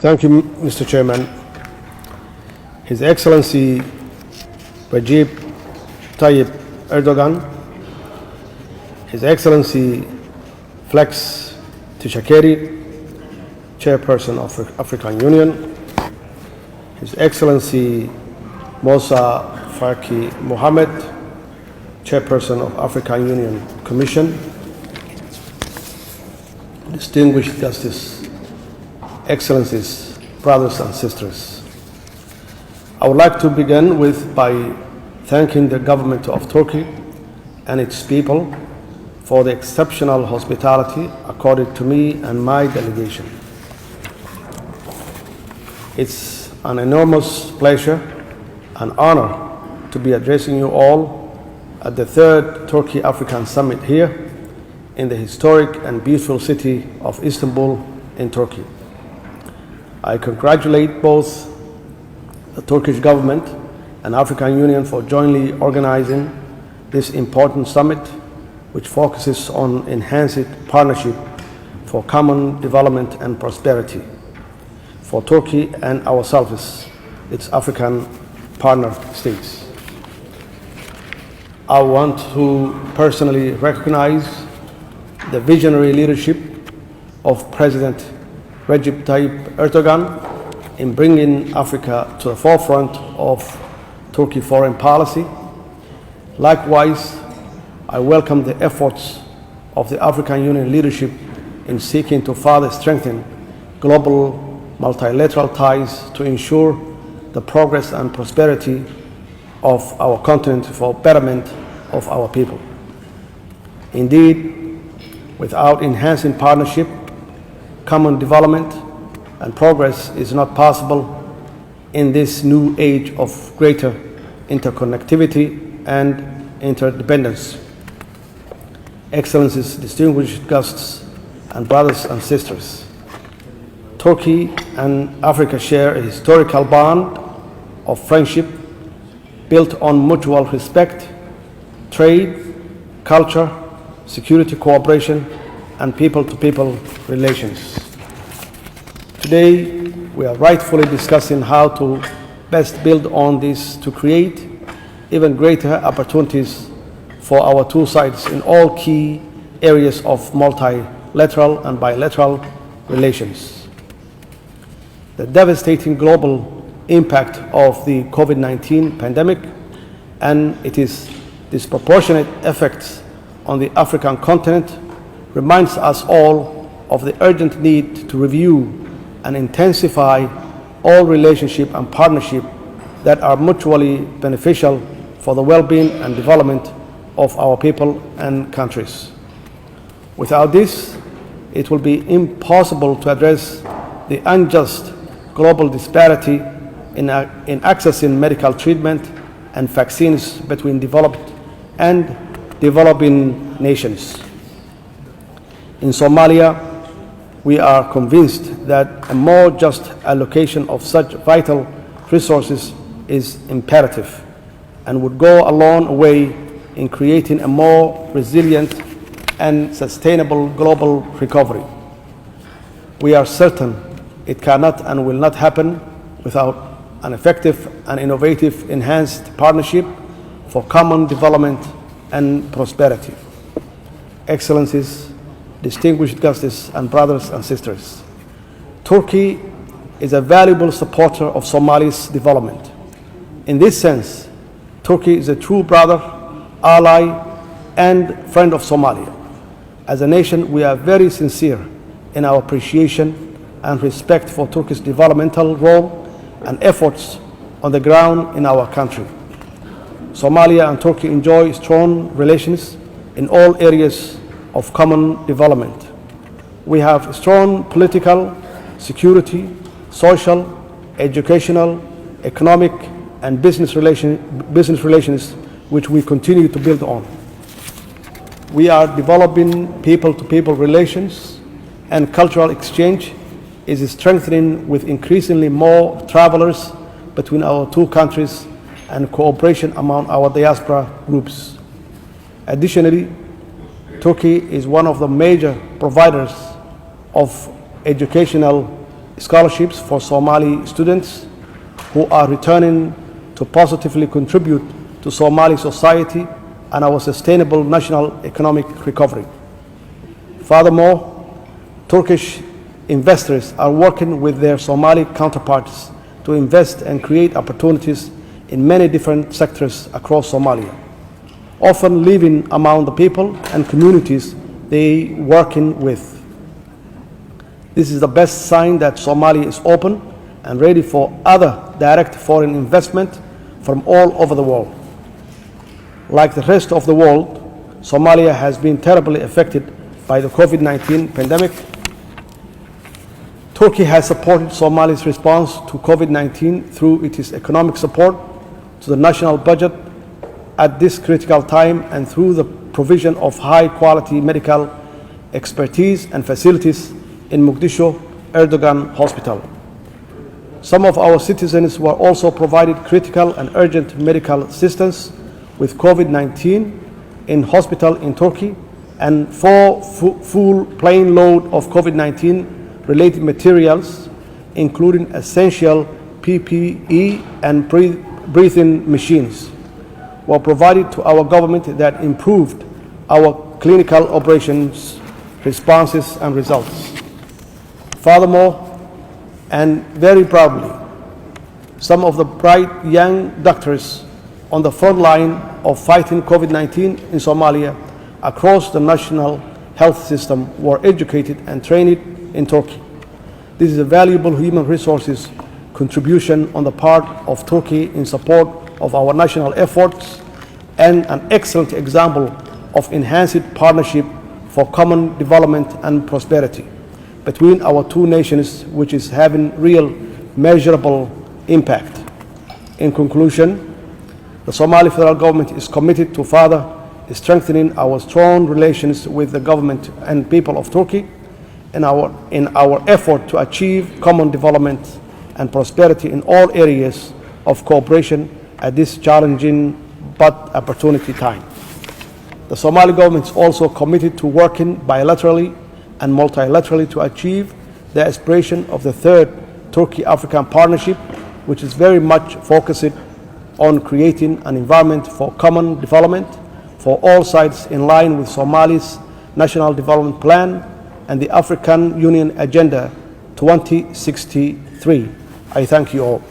Thank you, Mr. Chairman. His Excellency Recep Tayyip Erdogan, His Excellency Flex Tishakeri, Chairperson of the African Union, His Excellency Moussa Faki Mohammed, Chairperson of African Union Commission, distinguished Justice, Excellencies, brothers and sisters. I would like to begin by thanking the government of Turkey and its people for the exceptional hospitality accorded to me and my delegation. It's an enormous pleasure and honor to be addressing you all at the third Turkey-African Summit here in the historic and beautiful city of Istanbul in Turkey. I congratulate both the Turkish government and African Union for jointly organizing this important summit, which focuses on enhanced partnership for common development and prosperity for Turkey and ourselves, its African partner states. I want to personally recognize the visionary leadership of President Recep Tayyip Erdogan in bringing Africa to the forefront of Turkey foreign policy. Likewise, I welcome the efforts of the African Union leadership in seeking to further strengthen global multilateral ties to ensure the progress and prosperity of our continent for betterment of our people. Indeed, without enhancing partnership, common development and progress is not possible in this new age of greater interconnectivity and interdependence. Excellencies, distinguished guests, and brothers and sisters, Turkey and Africa share a historical bond of friendship built on mutual respect, trade, culture, security cooperation, and people-to-people relations. Today, we are rightfully discussing how to best build on this to create even greater opportunities for our two sides in all key areas of multilateral and bilateral relations. The devastating global impact of the COVID-19 pandemic and its disproportionate effects on the African continent reminds us all of the urgent need to review and intensify all relationship and partnership that are mutually beneficial for the well-being and development of our people and countries. Without this, it will be impossible to address the unjust global disparity in accessing medical treatment and vaccines between developed and developing nations. In Somalia, we are convinced that a more just allocation of such vital resources is imperative and would go a long way in creating a more resilient and sustainable global recovery. We are certain it cannot and will not happen without an effective and innovative enhanced partnership for common development and prosperity. Excellencies, distinguished guests, and brothers and sisters, Turkey is a valuable supporter of Somalia's development. In this sense, Turkey is a true brother, ally, and friend of Somalia. As a nation, we are very sincere in our appreciation and respect for Turkey's developmental role and efforts on the ground in our country. Somalia and Turkey enjoy strong relations in all areas of common development. We have strong political, security, social, educational, economic, and business relations which we continue to build on. We are developing people-to-people relations, and cultural exchange is strengthening with increasingly more travelers between our two countries and cooperation among our diaspora groups. Additionally, Turkey is one of the major providers of educational scholarships for Somali students who are returning to positively contribute to Somali society and our sustainable national economic recovery. Furthermore, Turkish investors are working with their Somali counterparts to invest and create opportunities in many different sectors across Somalia, often living among the people and communities they working with. This is the best sign that Somalia is open and ready for other direct foreign investment from all over the world. Like the rest of the world, Somalia has been terribly affected by the COVID-19 pandemic. Turkey has supported Somalia's response to COVID-19 through its economic support to the national budget at this critical time and through the provision of high-quality medical expertise and facilities in Mogadishu Erdogan Hospital. Some of our citizens were also provided critical and urgent medical assistance with COVID-19 in hospital in Turkey, and 4 full plane load of COVID-19 related materials, including essential PPE and breathing machines, were provided to our government that improved our clinical operations responses and results. Furthermore, and very proudly, some of the bright young doctors on the front line of fighting COVID-19 in Somalia across the national health system were educated and trained in Turkey. This is a valuable human resources contribution on the part of Turkey in support of our national efforts and an excellent example of enhanced partnership for common development and prosperity between our two nations, which is having real measurable impact. In conclusion, the Somali federal government is committed to further strengthening our strong relations with the government and people of Turkey in our effort to achieve common development and prosperity in all areas of cooperation at this challenging but opportunity time. The Somali government is also committed to working bilaterally and multilaterally to achieve the aspiration of the third Turkey-African partnership, which is very much focused on creating an environment for common development for all sides in line with Somalia's National Development Plan and the African Union Agenda 2063. I thank you all.